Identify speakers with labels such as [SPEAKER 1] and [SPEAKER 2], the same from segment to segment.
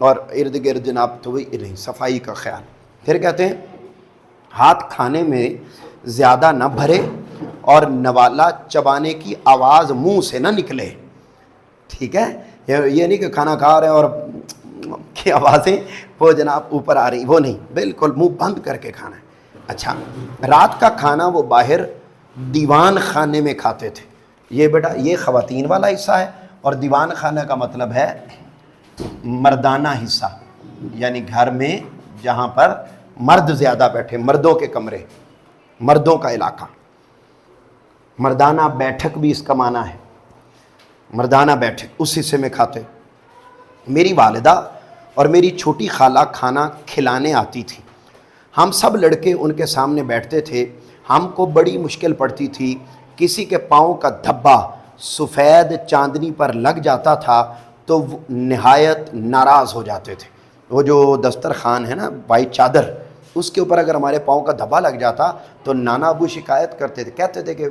[SPEAKER 1] اور ارد گرد جناب تو وہی نہیں، صفائی کا خیال۔ پھر کہتے ہیں ہاتھ کھانے میں زیادہ نہ بھرے اور نوالا چبانے کی آواز منہ سے نہ نکلے، ٹھیک ہے؟ یہ نہیں کہ کھانا کھا رہے ہیں اور کی آوازیں وہ جناب اوپر آ رہی، وہ نہیں، بالکل منہ بند کر کے کھانا ہے۔ اچھا، رات کا کھانا وہ باہر دیوان خانے میں کھاتے تھے۔ یہ بیٹا یہ خواتین والا حصہ ہے، اور دیوان خانہ کا مطلب ہے مردانہ حصہ، یعنی گھر میں جہاں پر مرد زیادہ بیٹھے، مردوں کے کمرے، مردوں کا علاقہ۔ مردانہ بیٹھک بھی اس کا معنی ہے، مردانہ بیٹھک، اس حصے میں کھاتے۔ میری والدہ اور میری چھوٹی خالہ کھانا کھلانے آتی تھی، ہم سب لڑکے ان کے سامنے بیٹھتے تھے۔ ہم کو بڑی مشکل پڑتی تھی، کسی کے پاؤں کا دھبا سفید چاندنی پر لگ جاتا تھا تو وہ نہایت ناراض ہو جاتے تھے۔ وہ جو دسترخوان ہے نا، وائٹ چادر، اس کے اوپر اگر ہمارے پاؤں کا دھبا لگ جاتا تو نانا ابو شکایت کرتے تھے، کہتے تھے کہ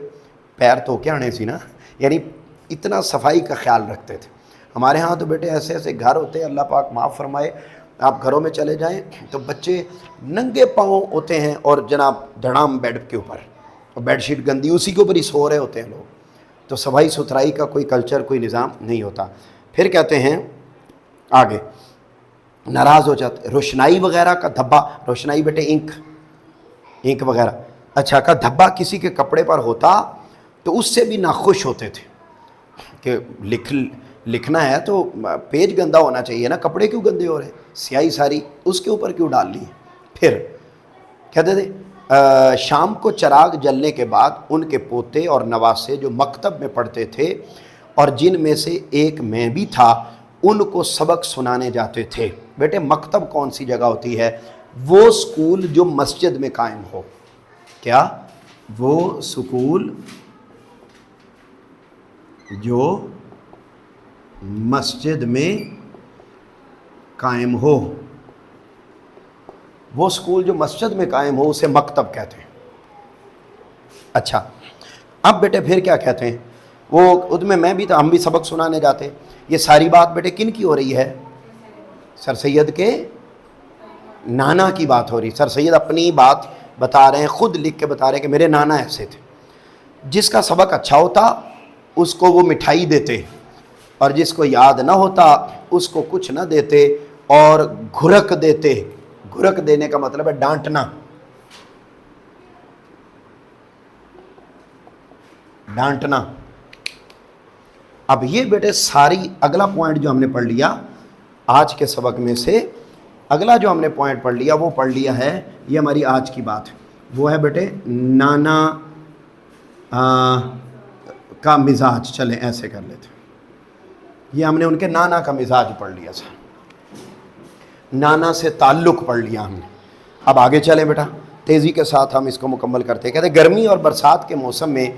[SPEAKER 1] پیر تو کیا آنے سی نا، یعنی اتنا صفائی کا خیال رکھتے تھے۔ ہمارے ہاں تو بیٹے ایسے ایسے گھر ہوتے ہیں، اللہ پاک معاف فرمائے، آپ گھروں میں چلے جائیں تو بچے ننگے پاؤں ہوتے ہیں اور جناب دھڑام بیڈ کے اوپر، اور بیڈ شیٹ گندی اسی کے اوپر ہی سو رہے ہوتے ہیں لوگ۔ تو صفائی ستھرائی کا کوئی کلچر، کوئی نظام نہیں ہوتا۔ پھر کہتے ہیں آگے، ناراض ہو جاتے۔ روشنائی وغیرہ کا دھبا، روشنائی بیٹے اینک وغیرہ، اچھا، کا دھبا کسی کے کپڑے پر ہوتا تو اس سے بھی ناخوش ہوتے تھے کہ لکھنا ہے تو پیج گندا ہونا چاہیے نا، کپڑے کیوں گندے ہو رہے ہیں، سیاہی ساری اس کے اوپر کیوں ڈال لی ہے۔ پھر کہتے تھے شام کو چراغ جلنے کے بعد ان کے پوتے اور نواسے جو مکتب میں پڑھتے تھے اور جن میں سے ایک میں بھی تھا، ان کو سبق سنانے جاتے تھے۔ بیٹے مکتب کون سی جگہ ہوتی ہے؟ وہ سکول جو مسجد میں قائم ہو۔ کیا؟ وہ سکول جو مسجد میں قائم ہو، وہ سکول جو مسجد میں قائم ہو اسے مکتب کہتے ہیں۔ اچھا، اب بیٹے پھر کیا کہتے ہیں؟ وہ اس میں بھی تھا، ہم بھی سبق سنانے جاتے۔ یہ ساری بات بیٹے کن کی ہو رہی ہے؟ سر سید کے نانا کی بات ہو رہی۔ سر سید اپنی بات بتا رہے ہیں، خود لکھ کے بتا رہے ہیں کہ میرے نانا ایسے تھے۔ جس کا سبق اچھا ہوتا اس کو وہ مٹھائی دیتے، اور جس کو یاد نہ ہوتا اس کو کچھ نہ دیتے اور گھرک دیتے۔ گھرک دینے کا مطلب ہے ڈانٹنا، ڈانٹنا۔ اب یہ بیٹے ساری، اگلا پوائنٹ جو ہم نے پڑھ لیا آج کے سبق میں سے، اگلا جو ہم نے پوائنٹ پڑھ لیا وہ پڑھ لیا ہے، یہ ہماری آج کی بات ہے، وہ ہے بیٹے نانا کا مزاج۔ چلیں ایسے کر لیتے، یہ ہم نے ان کے نانا کا مزاج پڑھ لیا تھا، نانا سے تعلق پڑھ لیا ہم نے۔ اب آگے چلیں بیٹا، تیزی کے ساتھ ہم اس کو مکمل کرتے ہیں۔ کہتے ہیں گرمی اور برسات کے موسم میں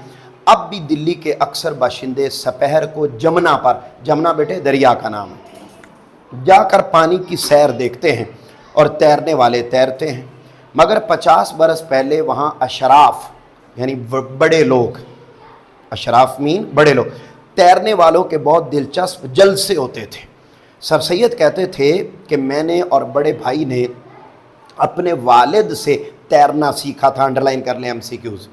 [SPEAKER 1] اب بھی دلی کے اکثر باشندے سپہر کو جمنا پر، جمنا بیٹے دریا کا نام ہے، جا کر پانی کی سیر دیکھتے ہیں اور تیرنے والے تیرتے ہیں، مگر 50 برس پہلے وہاں اشراف یعنی بڑے لوگ، اشراف مین بڑے لوگ، تیرنے والوں کے بہت دلچسپ جلسے ہوتے تھے۔ سر سید کہتے تھے کہ میں نے اور بڑے بھائی نے اپنے والد سے تیرنا سیکھا تھا۔ انڈرلائن کر لیں ایم سی کیوز۔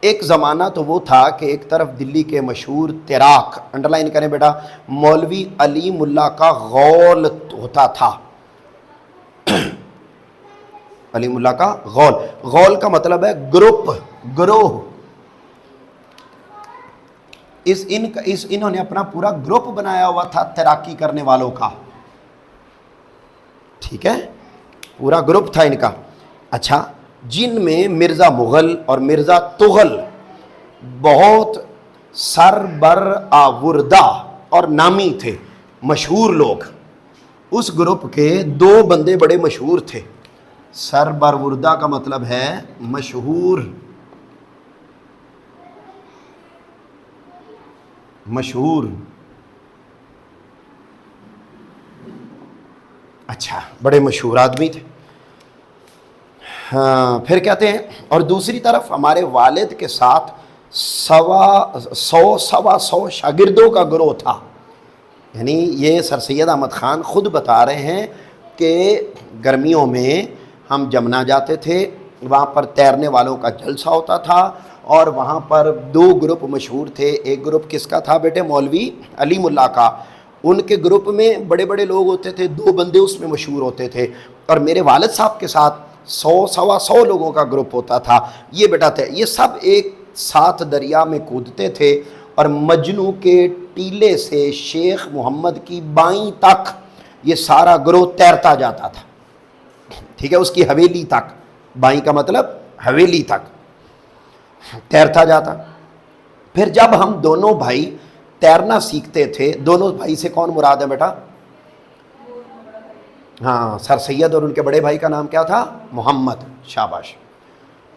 [SPEAKER 1] ایک زمانہ تو وہ تھا کہ ایک طرف دلی کے مشہور تیراک، انڈرلائن کریں بیٹا، مولوی علیم اللہ کا غول ہوتا تھا۔ علیم اللہ کا غول، غول کا مطلب ہے گروپ، گروہ۔ انہوں نے اپنا پورا گروپ بنایا ہوا تھا تیراکی کرنے والوں کا، ٹھیک ہے، پورا گروپ تھا ان کا۔ اچھا، جن میں مرزا مغل اور مرزا تغل بہت سربر آوردہ اور نامی تھے، مشہور لوگ۔ اس گروپ کے 2 بندے بڑے مشہور تھے۔ سربروردہ کا مطلب ہے مشہور، مشہور۔ اچھا، بڑے مشہور آدمی تھے۔ ہاں، پھر کہتے ہیں اور دوسری طرف ہمارے والد کے ساتھ 100 شاگردوں کا گروہ تھا۔ یعنی یہ سر سید احمد خان خود بتا رہے ہیں کہ گرمیوں میں ہم جمنا جاتے تھے، وہاں پر تیرنے والوں کا جلسہ ہوتا تھا، اور وہاں پر 2 گروپ مشہور تھے۔ ایک گروپ کس کا تھا بیٹے؟ مولوی علیم اللہ کا۔ ان کے گروپ میں بڑے بڑے لوگ ہوتے تھے، 2 بندے اس میں مشہور ہوتے تھے، اور میرے والد صاحب کے ساتھ 100-125 لوگوں کا گروپ ہوتا تھا۔ یہ بیٹا تھے، یہ سب ایک ساتھ دریا میں کودتے تھے، اور مجنو کے ٹیلے سے شیخ محمد کی بائیں تک یہ سارا گروہ تیرتا جاتا تھا، ٹھیک ہے، اس کی حویلی تک، بائیں کا مطلب حویلی تک تیرتا جاتا۔ پھر جب ہم دونوں بھائی تیرنا سیکھتے تھے، دونوں بھائی سے کون مراد ہے بیٹا؟ ہاں، سر سید اور ان کے بڑے بھائی کا نام کیا تھا؟ محمد، شاباش۔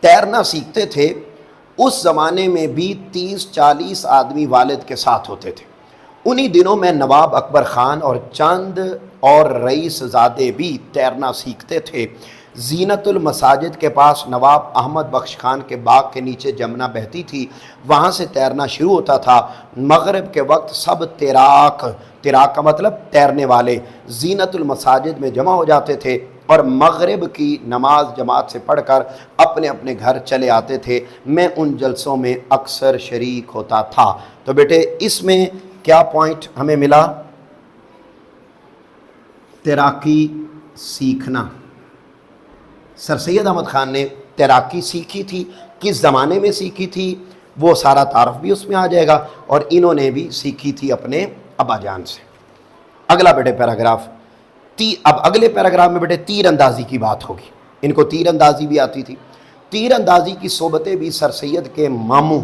[SPEAKER 1] تیرنا سیکھتے تھے، اس زمانے میں بھی 30-40 آدمی والد کے ساتھ ہوتے تھے۔ انہی دنوں میں نواب اکبر خان اور چند اور رئیس زادے بھی تیرنا سیکھتے تھے۔ زینت المساجد کے پاس نواب احمد بخش خان کے باغ کے نیچے جمنا بہتی تھی، وہاں سے تیرنا شروع ہوتا تھا۔ مغرب کے وقت سب تیراک کا مطلب تیرنے والے زینت المساجد میں جمع ہو جاتے تھے، اور مغرب کی نماز جماعت سے پڑھ کر اپنے اپنے گھر چلے آتے تھے۔ میں ان جلسوں میں اکثر شریک ہوتا تھا۔ تو بیٹے اس میں کیا پوائنٹ ہمیں ملا؟ تیراکی سیکھنا۔ سر سید احمد خان نے تیراکی سیکھی تھی، کس زمانے میں سیکھی تھی وہ سارا تعارف بھی اس میں آ جائے گا، اور انہوں نے بھی سیکھی تھی اپنے ابا جان سے۔ اگلا بیٹے پیراگراف، اب اگلے پیراگراف میں بیٹے تیر اندازی کی بات ہوگی۔ ان کو تیر اندازی بھی آتی تھی۔ تیر اندازی کی صحبتیں بھی سر سید کے ماموں،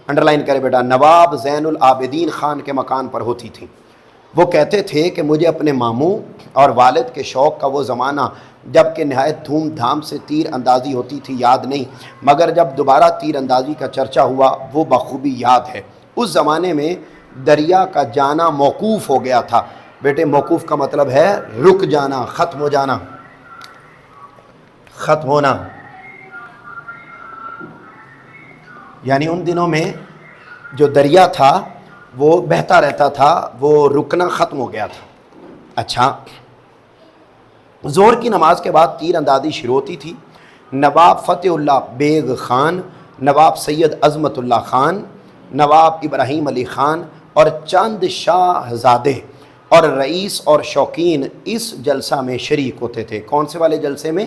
[SPEAKER 1] انڈرلائن کرے بیٹا، نواب زین العابدین خان کے مکان پر ہوتی تھیں۔ وہ کہتے تھے کہ مجھے اپنے ماموں اور والد کے شوق کا وہ زمانہ جب کہ نہایت دھوم دھام سے تیر اندازی ہوتی تھی یاد نہیں، مگر جب دوبارہ تیر اندازی کا چرچا ہوا وہ بخوبی یاد ہے۔ اس زمانے میں دریا کا جانا موقوف ہو گیا تھا۔ بیٹے موقوف کا مطلب ہے رک جانا، ختم ہو جانا، ختم ہونا، یعنی ان دنوں میں جو دریا تھا وہ بہتا رہتا تھا، وہ رکنا ختم ہو گیا تھا۔ اچھا، ظہر کی نماز کے بعد تیر اندازی شروع ہوتی تھی۔ نواب فتح اللہ بیگ خان، نواب سید عظمت اللہ خان، نواب ابراہیم علی خان اور چند شاہزادے اور رئیس اور شوقین اس جلسہ میں شریک ہوتے تھے۔ کون سے والے جلسے میں؟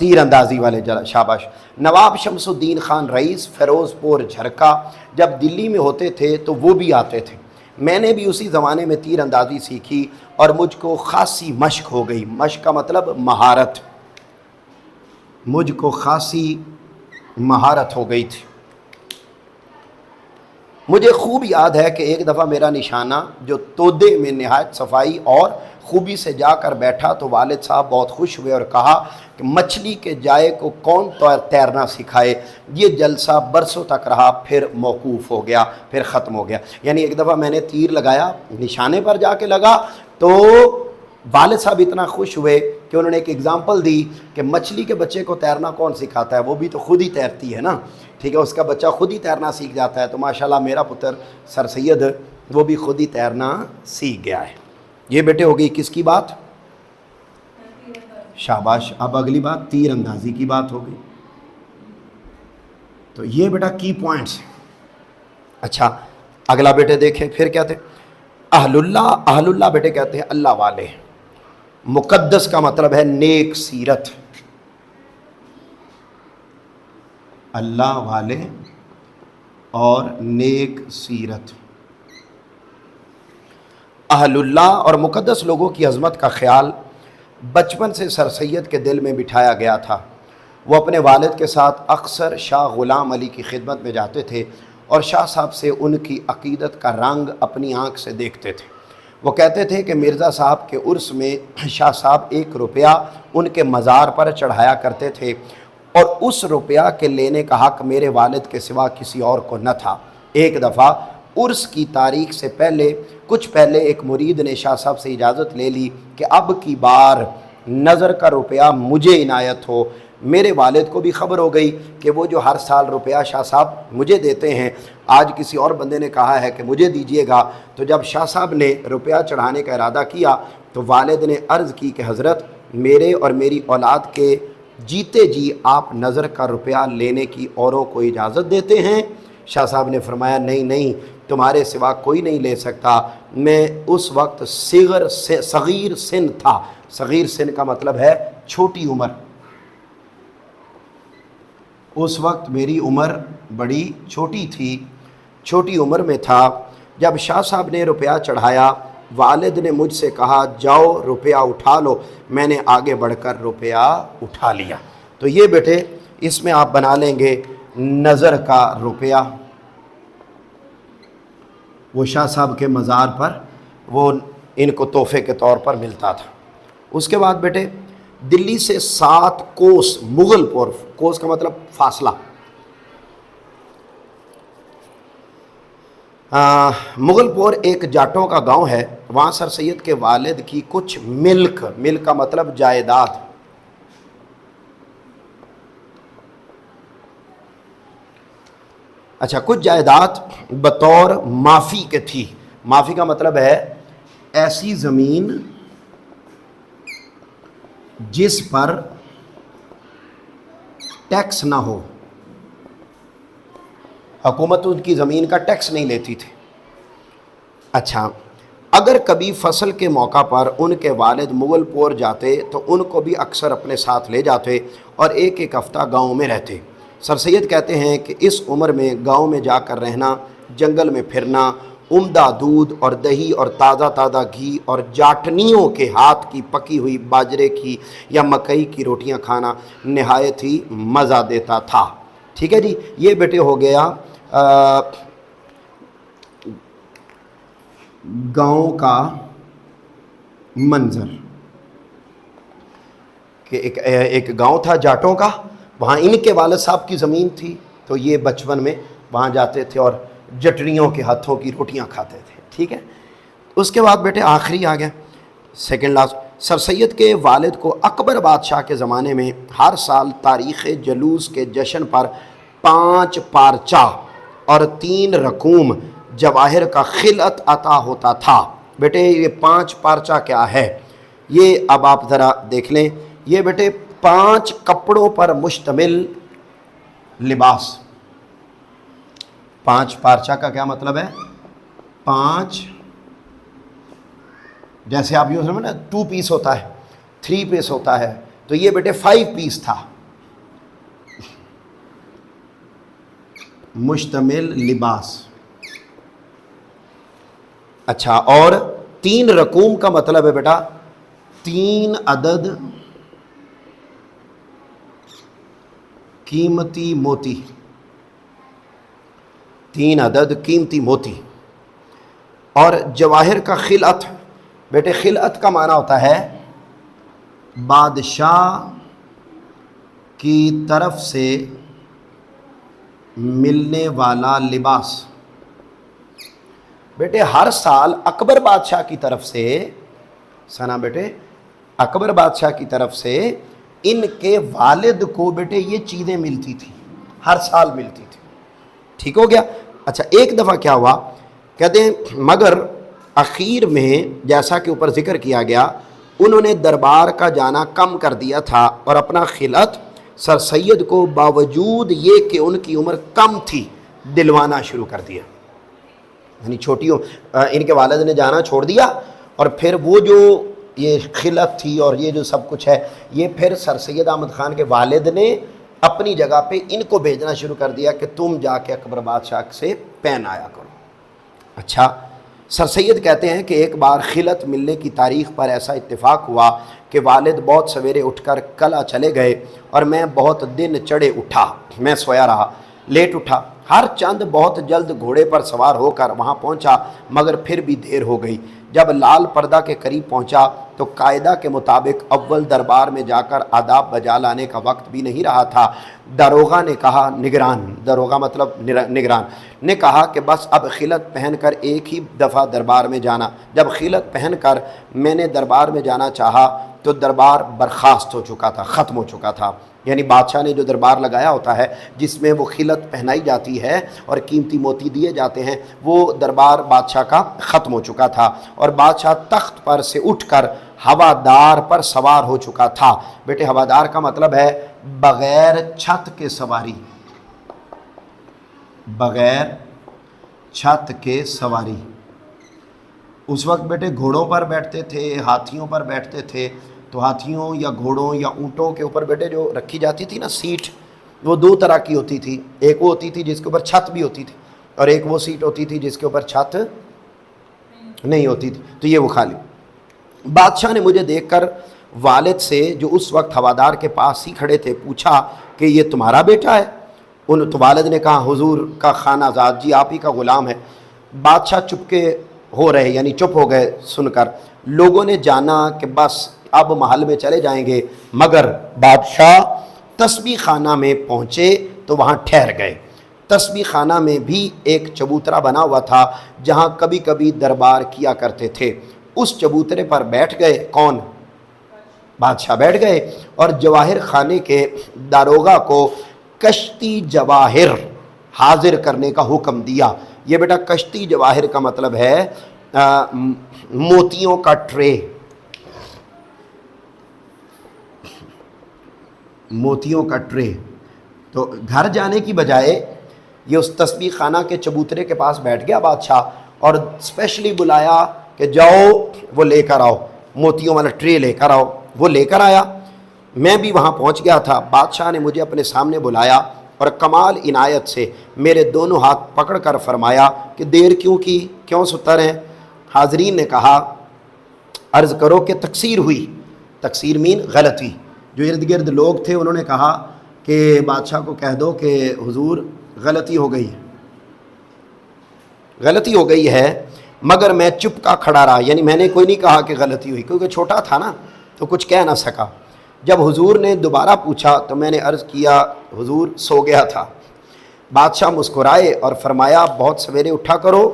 [SPEAKER 1] تیر اندازی والے شاباش۔ نواب شمس الدین خان رئیس فیروز پور جھرکا جب دلی میں ہوتے تھے تو وہ بھی آتے تھے۔ میں نے بھی اسی زمانے میں تیر اندازی سیکھی اور مجھ کو خاصی مشق ہو گئی۔ مشق کا مطلب مہارت، مجھ کو خاصی مہارت ہو گئی تھی۔ مجھے خوب یاد ہے کہ ایک دفعہ میرا نشانہ جو تودے میں نہایت صفائی اور خوبی سے جا کر بیٹھا تو والد صاحب بہت خوش ہوئے اور کہا کہ مچھلی کے جائے کو کون تیرنا سکھائے۔ یہ جلسہ برسوں تک رہا، پھر موقوف ہو گیا، پھر ختم ہو گیا۔ یعنی ایک دفعہ میں نے تیر لگایا، نشانے پر جا کے لگا تو والد صاحب اتنا خوش ہوئے کہ انہوں نے ایک اگزامپل دی کہ مچھلی کے بچے کو تیرنا کون سکھاتا ہے؟ وہ بھی تو خود ہی تیرتی ہے نا، ٹھیک ہے، اس کا بچہ خود ہی تیرنا سیکھ جاتا ہے۔ تو ماشاءاللہ میرا پتر سر سید وہ بھی خود ہی تیرنا سیکھ گیا ہے۔ یہ بیٹے ہو گئی کس کی بات؟ شاباش۔ اب اگلی بات تیر اندازی کی بات ہو گئی۔ تو یہ بیٹا کی پوائنٹس ہیں۔ اچھا اگلا بیٹے دیکھیں پھر کیا تھے؟ اہل اللہ، اہل اللہ بیٹے کہتے ہیں اللہ والے۔ مقدس کا مطلب ہے نیک سیرت، اللہ والے اور نیک سیرت۔ اہل اللہ اور مقدس لوگوں کی عظمت کا خیال بچپن سے سر سید کے دل میں بٹھایا گیا تھا۔ وہ اپنے والد کے ساتھ اکثر شاہ غلام علی کی خدمت میں جاتے تھے اور شاہ صاحب سے ان کی عقیدت کا رنگ اپنی آنکھ سے دیکھتے تھے۔ وہ کہتے تھے کہ مرزا صاحب کے عرس میں شاہ صاحب 1 روپیہ ان کے مزار پر چڑھایا کرتے تھے اور اس روپیہ کے لینے کا حق میرے والد کے سوا کسی اور کو نہ تھا۔ ایک دفعہ عرس کی تاریخ سے کچھ پہلے ایک مرید نے شاہ صاحب سے اجازت لے لی کہ اب کی بار نظر کا روپیہ مجھے عنایت ہو۔ میرے والد کو بھی خبر ہو گئی کہ وہ جو ہر سال روپیہ شاہ صاحب مجھے دیتے ہیں آج کسی اور بندے نے کہا ہے کہ مجھے دیجیے گا۔ تو جب شاہ صاحب نے روپیہ چڑھانے کا ارادہ کیا تو والد نے عرض کی کہ حضرت میرے اور میری اولاد کے جیتے جی آپ نظر کا روپیہ لینے کی اوروں کو اجازت دیتے ہیں؟ شاہ صاحب نے فرمایا نہیں نہیں، تمہارے سوا کوئی نہیں لے سکتا۔ میں اس وقت صغیر سن تھا۔ صغیر سن کا مطلب ہے چھوٹی عمر۔ اس وقت میری عمر بڑی چھوٹی تھی، چھوٹی عمر میں تھا۔ جب شاہ صاحب نے روپیہ چڑھایا والد نے مجھ سے کہا جاؤ روپیہ اٹھا لو، میں نے آگے بڑھ کر روپیہ اٹھا لیا۔ تو یہ بیٹے اس میں آپ بنا لیں گے نظر کا روپیہ، وہ شاہ صاحب کے مزار پر وہ ان کو تحفے کے طور پر ملتا تھا۔ اس کے بعد بیٹے دلی سے 7 کوس مغل پور، کوس کا مطلب فاصلہ، مغل پور ایک جاٹوں کا گاؤں ہے، وہاں سر سید کے والد کی کچھ ملک کا مطلب جائیداد، اچھا کچھ جائیداد بطور معافی کے تھی۔ معافی کا مطلب ہے ایسی زمین جس پر ٹیکس نہ ہو، حکومت ان کی زمین کا ٹیکس نہیں لیتی تھی۔ اچھا اگر کبھی فصل کے موقع پر ان کے والد مغل پور جاتے تو ان کو بھی اکثر اپنے ساتھ لے جاتے اور ایک ایک ہفتہ گاؤں میں رہتے۔ سر سید کہتے ہیں کہ اس عمر میں گاؤں میں جا کر رہنا، جنگل میں پھرنا، عمدہ دودھ اور دہی اور تازہ گھی اور جاٹنیوں کے ہاتھ کی پکی ہوئی باجرے کی یا مکئی کی روٹیاں کھانا نہایت ہی مزہ دیتا تھا۔ ٹھیک ہے جی، یہ بیٹے ہو گیا گاؤں کا منظر کہ ایک گاؤں تھا جاٹوں کا، وہاں ان کے والد صاحب کی زمین تھی، تو یہ بچپن میں وہاں جاتے تھے اور جٹڑیوں کے ہاتھوں کی روٹیاں کھاتے تھے۔ ٹھیک ہے، اس کے بعد بیٹے آخری آ گیا سیکنڈ لاسٹ۔ سر سید کے والد کو اکبر بادشاہ کے زمانے میں ہر سال تاریخ جلوس کے جشن پر 5 پارچہ اور 3 رقوم جواہر کا خلعت عطا ہوتا تھا۔ بیٹے یہ 5 پارچہ کیا ہے؟ یہ اب آپ ذرا دیکھ لیں، یہ بیٹے 5 کپڑوں پر مشتمل لباس۔ 5 پارچہ کا کیا مطلب ہے؟ 5 جیسے آپ یوں سمجھیں نا 2 پیس ہوتا ہے، 3 پیس ہوتا ہے، تو یہ بیٹے 5 پیس تھا، مشتمل لباس۔ اچھا اور 3 رقوم کا مطلب ہے بیٹا 3 عدد قیمتی موتی، 3 عدد قیمتی موتی۔ اور جواہر کا خلعت، بیٹے خلعت کا معنی ہوتا ہے بادشاہ کی طرف سے ملنے والا لباس۔ بیٹے ہر سال اکبر بادشاہ کی طرف سے، سنا بیٹے اکبر بادشاہ کی طرف سے ان کے والد کو بیٹے یہ چیزیں ملتی تھی، ہر سال ملتی تھی۔ ٹھیک ہو گیا؟ اچھا ایک دفعہ کیا ہوا کہتے ہیں، مگر اخیر میں جیسا کہ اوپر ذکر کیا گیا انہوں نے دربار کا جانا کم کر دیا تھا اور اپنا خلعت سر سید کو باوجود یہ کہ ان کی عمر کم تھی دلوانا شروع کر دیا۔ یعنی چھوٹیوں ان کے والد نے جانا چھوڑ دیا اور پھر وہ جو یہ خلعت تھی اور یہ جو سب کچھ ہے یہ پھر سر سید احمد خان کے والد نے اپنی جگہ پہ ان کو بھیجنا شروع کر دیا کہ تم جا کے اکبر بادشاہ سے پہن آیا کرو۔ اچھا سر سید کہتے ہیں کہ ایک بار خلعت ملنے کی تاریخ پر ایسا اتفاق ہوا کہ والد بہت سویرے اٹھ کر قلعہ چلے گئے اور میں بہت دن چڑھے اٹھا، میں سویا رہا، لیٹ اٹھا، ہر چند بہت جلد گھوڑے پر سوار ہو کر وہاں پہنچا مگر پھر بھی دیر ہو گئی۔ جب لال پردہ کے قریب پہنچا تو قاعدہ کے مطابق اول دربار میں جا کر آداب بجا لانے کا وقت بھی نہیں رہا تھا۔ داروغہ نے کہا، نگران، داروغہ مطلب نگران نے کہا کہ بس اب خلعت پہن کر ایک ہی دفعہ دربار میں جانا۔ جب خلعت پہن کر میں نے دربار میں جانا چاہا تو دربار برخاست ہو چکا تھا، ختم ہو چکا تھا۔ یعنی بادشاہ نے جو دربار لگایا ہوتا ہے جس میں وہ خلعت پہنائی جاتی ہے اور قیمتی موتی دیے جاتے ہیں، وہ دربار بادشاہ کا ختم ہو چکا تھا، اور بادشاہ تخت پر سے اٹھ کر ہوادار پر سوار ہو چکا تھا۔ بیٹے ہوادار کا مطلب ہے بغیر چھت کے سواری، بغیر چھت کے سواری۔ اس وقت بیٹے گھوڑوں پر بیٹھتے تھے، ہاتھیوں پر بیٹھتے تھے، تو ہاتھیوں یا گھوڑوں یا اونٹوں کے اوپر بیٹے جو رکھی جاتی تھی نا سیٹ، وہ دو طرح کی ہوتی تھی، ایک وہ ہوتی تھی جس کے اوپر چھت بھی ہوتی تھی، اور ایک وہ سیٹ ہوتی تھی جس کے اوپر چھت نہیں ہوتی تھی، تو یہ وہ خالی۔ بادشاہ نے مجھے دیکھ کر والد سے جو اس وقت ہوادار کے پاس ہی کھڑے تھے پوچھا کہ یہ تمہارا بیٹا ہے؟ تو والد نے کہا حضور کا خانہ زاد، جی آپ ہی کا غلام ہے۔ بادشاہ چپ کے ہو رہے، یعنی چپ ہو گئے سن کر۔ لوگوں نے جانا کہ بس اب محل میں چلے جائیں گے، مگر بادشاہ تسبیح خانہ میں پہنچے تو وہاں ٹھہر گئے۔ تسبیح خانہ میں بھی ایک چبوترا بنا ہوا تھا جہاں کبھی کبھی دربار کیا کرتے تھے۔ اس چبوترے پر بیٹھ گئے، کون؟ بادشاہ بیٹھ گئے، اور جواہر خانے کے داروغہ کو کشتی جواہر حاضر کرنے کا حکم دیا۔ یہ بیٹا کشتی جواہر کا مطلب ہے موتیوں کا ٹرے، موتیوں کا ٹرے۔ تو گھر جانے کی بجائے یہ اس تسبیح خانہ کے چبوترے کے پاس بیٹھ گیا بادشاہ، اور اسپیشلی بلایا کہ جاؤ وہ لے کر آؤ، موتیوں والا ٹرے لے کر آؤ۔ وہ لے کر آیا، میں بھی وہاں پہنچ گیا تھا۔ بادشاہ نے مجھے اپنے سامنے بلایا اور کمال عنایت سے میرے دونوں ہاتھ پکڑ کر فرمایا کہ دیر کیوں کی، کیوں ستر ہیں؟ حاضرین نے کہا عرض کرو کہ تقصیر ہوئی۔ تقصیر مین غلطی۔ جو ارد گرد لوگ تھے انہوں نے کہا کہ بادشاہ کو کہہ دو کہ حضور غلطی ہو گئی ہے، غلطی ہو گئی ہے، مگر میں چپ کا کھڑا رہا، یعنی میں نے کوئی نہیں کہا کہ غلطی ہوئی، کیونکہ چھوٹا تھا نا تو کچھ کہہ نہ سکا۔ جب حضور نے دوبارہ پوچھا تو میں نے عرض کیا حضور سو گیا تھا۔ بادشاہ مسکرائے اور فرمایا بہت سویرے اٹھا کرو،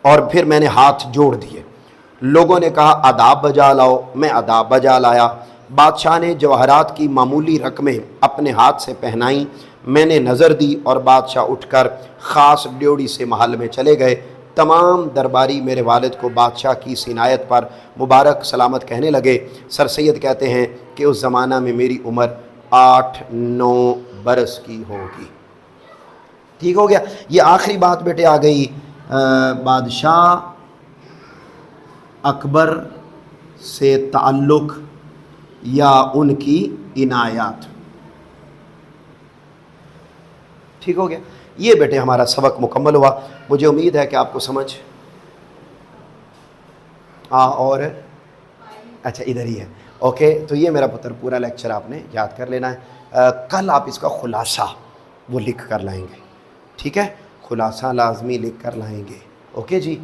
[SPEAKER 1] اور پھر میں نے ہاتھ جوڑ دیے۔ لوگوں نے کہا آداب بجا لاؤ، میں آداب بجا لایا۔ بادشاہ نے جواہرات کی معمولی رقمیں اپنے ہاتھ سے پہنائیں، میں نے نظر دی، اور بادشاہ اٹھ کر خاص ڈیوڑی سے محل میں چلے گئے۔ تمام درباری میرے والد کو بادشاہ کی اس عنایت پر مبارک سلامت کہنے لگے۔ سر سید کہتے ہیں کہ اس زمانہ میں میری عمر 8-9 برس کی ہوگی۔ ٹھیک ہو گیا۔ یہ آخری بات بیٹے آ گئی بادشاہ اکبر سے تعلق یا ان کی عنایات۔ ٹھیک ہو گیا۔ یہ بیٹے ہمارا سبق مکمل ہوا۔ مجھے امید ہے کہ آپ کو سمجھ اور اچھا ادھر ہی ہے، اوکے۔ تو یہ میرا پتر پورا لیکچر آپ نے یاد کر لینا ہے۔ کل آپ اس کا خلاصہ وہ لکھ کر لائیں گے، ٹھیک ہے؟ خلاصہ لازمی لکھ کر لائیں گے، اوکے جی۔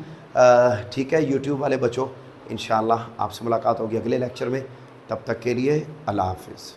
[SPEAKER 1] ٹھیک ہے یوٹیوب والے بچوں، انشاءاللہ آپ سے ملاقات ہوگی اگلے لیکچر میں۔ تب تک کے لیے اللہ حافظ۔